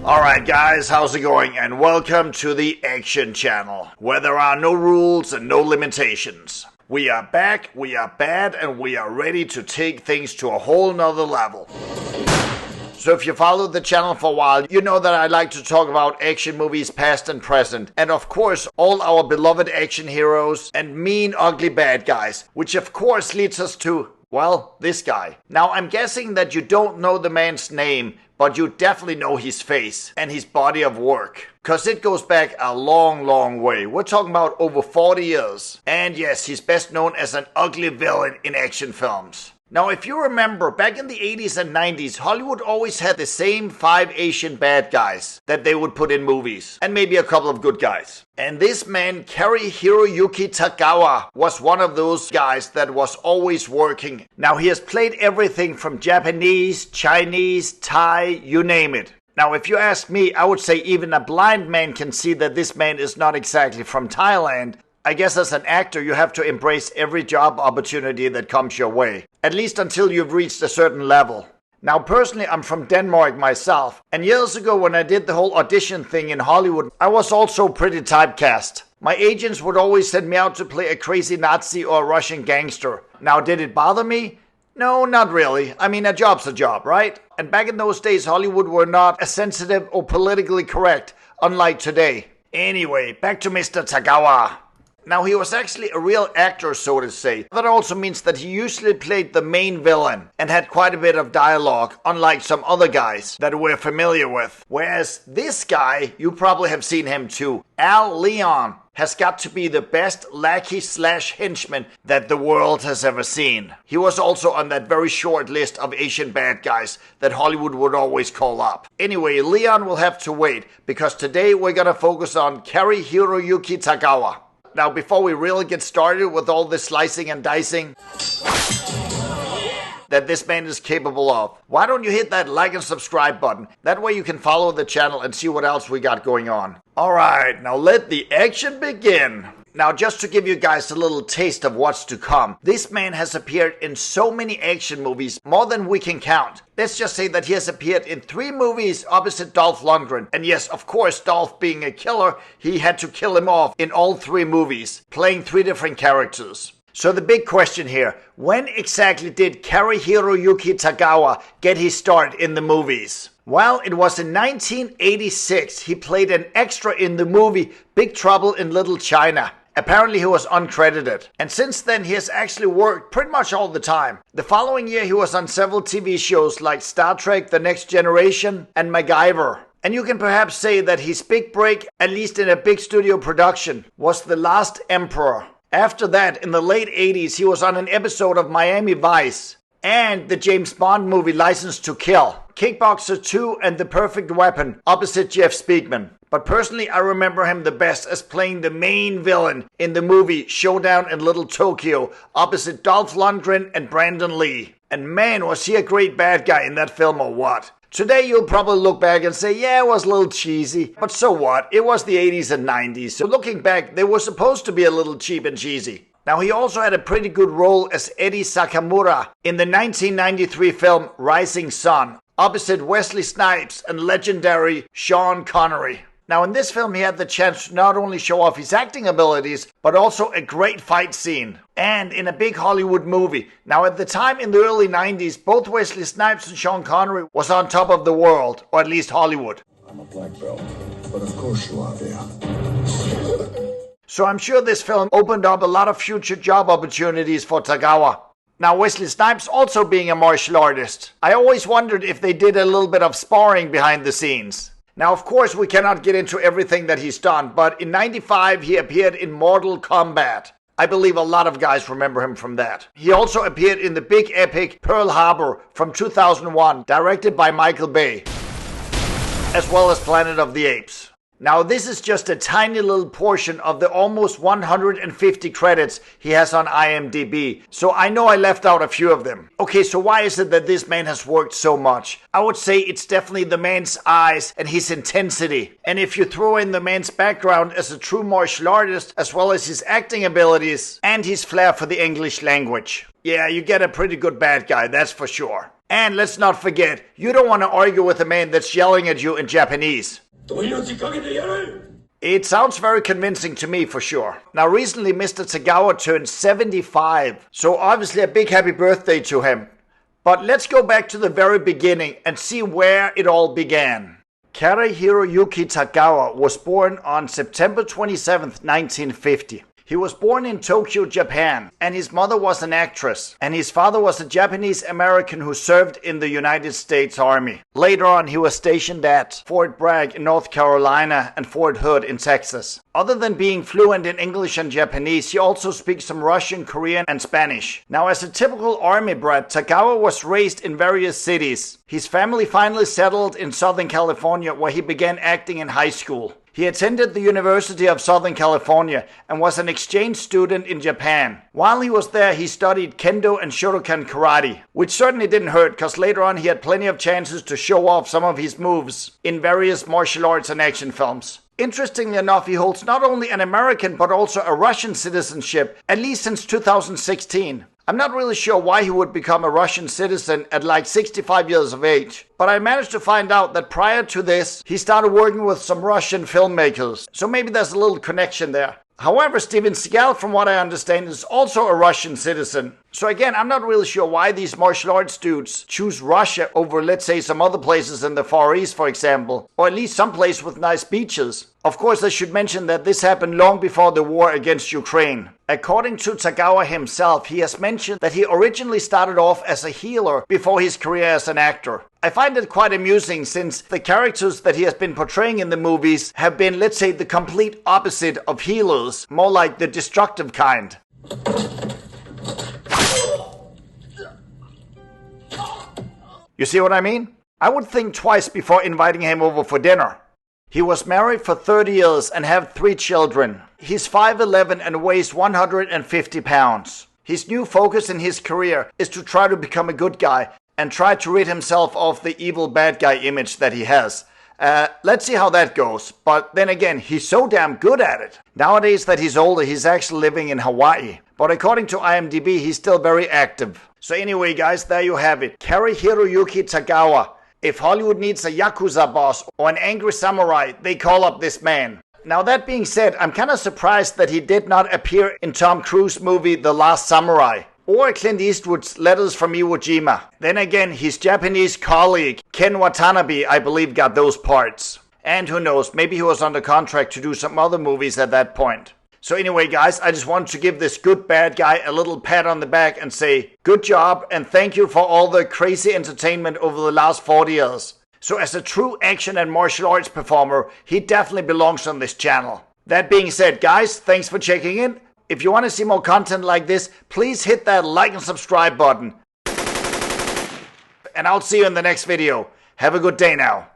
Alright guys, how's it going? And welcome to the Action Channel, where there are no rules and no limitations. We are back, we are bad, and we are ready to take things to a whole nother level. So if you followed the channel for a while, you know that I like to talk about action movies past and present. And of course, all our beloved action heroes and mean, ugly bad guys. Which of course leads us to, well, this guy. Now I'm guessing that you don't know the man's name, but you definitely know his face and his body of work. Cause it goes back a long, long way. We're talking about over 40 years. And yes, he's best known as an ugly villain in action films. Now, if you remember, back in the 80s and 90s, Hollywood always had the same 5 Asian bad guys that they would put in movies. And maybe a couple of good guys. And this man, Cary Hiroyuki Tagawa, was one of those guys that was always working. Now, he has played everything from Japanese, Chinese, Thai, you name it. Now, if you ask me, I would say even a blind man can see that this man is not exactly from Thailand. I guess as an actor, you have to embrace every job opportunity that comes your way. At least until you've reached a certain level. Now, personally, I'm from Denmark myself. And years ago, when I did the whole audition thing in Hollywood, I was also pretty typecast. My agents would always send me out to play a crazy Nazi or a Russian gangster. Now, did it bother me? No, not really. I mean, a job's a job, right? And back in those days, Hollywood were not as sensitive or politically correct, unlike today. Anyway, back to Mr. Tagawa. Now, he was actually a real actor, so to say. That also means that he usually played the main villain and had quite a bit of dialogue, unlike some other guys that we're familiar with. Whereas this guy, you probably have seen him too, Al Leon, has got to be the best lackey/henchman that the world has ever seen. He was also on that very short list of Asian bad guys that Hollywood would always call up. Anyway, Leon will have to wait, because today we're gonna focus on Cary Hiroyuki Tagawa. Now, before we really get started with all this slicing and dicing that this man is capable of, why don't you hit that like and subscribe button? That way you can follow the channel and see what else we got going on. Alright, now let the action begin. Now, just to give you guys a little taste of what's to come, this man has appeared in so many action movies, more than we can count. Let's just say that he has appeared in 3 movies opposite Dolph Lundgren. And yes, of course, Dolph being a killer, he had to kill him off in all 3 movies, playing 3 different characters. So the big question here, when exactly did Cary Hiroyuki Tagawa get his start in the movies? Well, it was in 1986. He played an extra in the movie Big Trouble in Little China. Apparently he was uncredited. And since then he has actually worked pretty much all the time. The following year he was on several TV shows like Star Trek The Next Generation and MacGyver. And you can perhaps say that his big break, at least in a big studio production, was The Last Emperor. After that, in the late 80s, he was on an episode of Miami Vice and the James Bond movie License to Kill, Kickboxer 2 and The Perfect Weapon opposite Jeff Speakman. But personally, I remember him the best as playing the main villain in the movie Showdown in Little Tokyo opposite Dolph Lundgren and Brandon Lee. And man, was he a great bad guy in that film or what? Today you'll probably look back and say, yeah, it was a little cheesy. But so what? It was the 80s and 90s. So looking back, they were supposed to be a little cheap and cheesy. Now, he also had a pretty good role as Eddie Sakamura in the 1993 film Rising Sun opposite Wesley Snipes and legendary Sean Connery. Now, in this film, he had the chance to not only show off his acting abilities, but also a great fight scene. And in a big Hollywood movie. Now, at the time in the early 90s, both Wesley Snipes and Sean Connery was on top of the world, or at least Hollywood. I'm a black belt, but of course you are there. So I'm sure this film opened up a lot of future job opportunities for Tagawa. Now, Wesley Snipes also being a martial artist. I always wondered if they did a little bit of sparring behind the scenes. Now, of course, we cannot get into everything that he's done, but in '95 he appeared in Mortal Kombat. I believe a lot of guys remember him from that. He also appeared in the big epic Pearl Harbor from 2001, directed by Michael Bay, as well as Planet of the Apes. Now, this is just a tiny little portion of the almost 150 credits he has on IMDb, so I know I left out a few of them. Okay, so why is it that this man has worked so much? I would say it's definitely the man's eyes and his intensity. And if you throw in the man's background as a true martial artist, as well as his acting abilities and his flair for the English language, yeah, you get a pretty good bad guy, that's for sure. And let's not forget, you don't want to argue with a man that's yelling at you in Japanese. It sounds very convincing to me for sure. Now recently Mr. Tagawa turned 75, so obviously a big happy birthday to him. But let's go back to the very beginning and see where it all began. Cary Hiroyuki Tagawa was born on September 27, 1950. He was born in Tokyo, Japan, and his mother was an actress, and his father was a Japanese American who served in the United States Army. Later on, he was stationed at Fort Bragg in North Carolina and Fort Hood in Texas. Other than being fluent in English and Japanese, he also speaks some Russian, Korean, and Spanish. Now, as a typical army brat, Tagawa was raised in various cities. His family finally settled in Southern California, where he began acting in high school. He attended the University of Southern California and was an exchange student in Japan. While he was there, he studied Kendo and Shotokan karate, which certainly didn't hurt because later on he had plenty of chances to show off some of his moves in various martial arts and action films. Interestingly enough, he holds not only an American but also a Russian citizenship, at least since 2016. I'm not really sure why he would become a Russian citizen at like 65 years of age, but I managed to find out that prior to this, he started working with some Russian filmmakers, so maybe there's a little connection there. However, Steven Seagal, from what I understand, is also a Russian citizen. So again, I'm not really sure why these martial arts dudes choose Russia over, let's say, some other places in the Far East, for example, or at least some place with nice beaches. Of course, I should mention that this happened long before the war against Ukraine. According to Tagawa himself, he has mentioned that he originally started off as a healer before his career as an actor. I find it quite amusing since the characters that he has been portraying in the movies have been, let's say, the complete opposite of healers, more like the destructive kind. You see what I mean? I would think twice before inviting him over for dinner. He was married for 30 years and have 3 children. He's 5'11" and weighs 150 pounds. His new focus in his career is to try to become a good guy and try to rid himself of the evil bad guy image that he has. Let's see how that goes. But then again, he's so damn good at it. Nowadays that he's older, he's actually living in Hawaii. But according to IMDb, he's still very active. So anyway, guys, there you have it. Cary Hiroyuki Tagawa. If Hollywood needs a Yakuza boss or an angry samurai, they call up this man. Now that being said, I'm kind of surprised that he did not appear in Tom Cruise's movie The Last Samurai or Clint Eastwood's Letters from Iwo Jima. Then again, his Japanese colleague Ken Watanabe, I believe, got those parts. And who knows, maybe he was under contract to do some other movies at that point. So anyway, guys, I just wanted to give this good bad guy a little pat on the back and say good job and thank you for all the crazy entertainment over the last 40 years. So as a true action and martial arts performer, he definitely belongs on this channel. That being said, guys, thanks for checking in. If you want to see more content like this, please hit that like and subscribe button. And I'll see you in the next video. Have a good day now.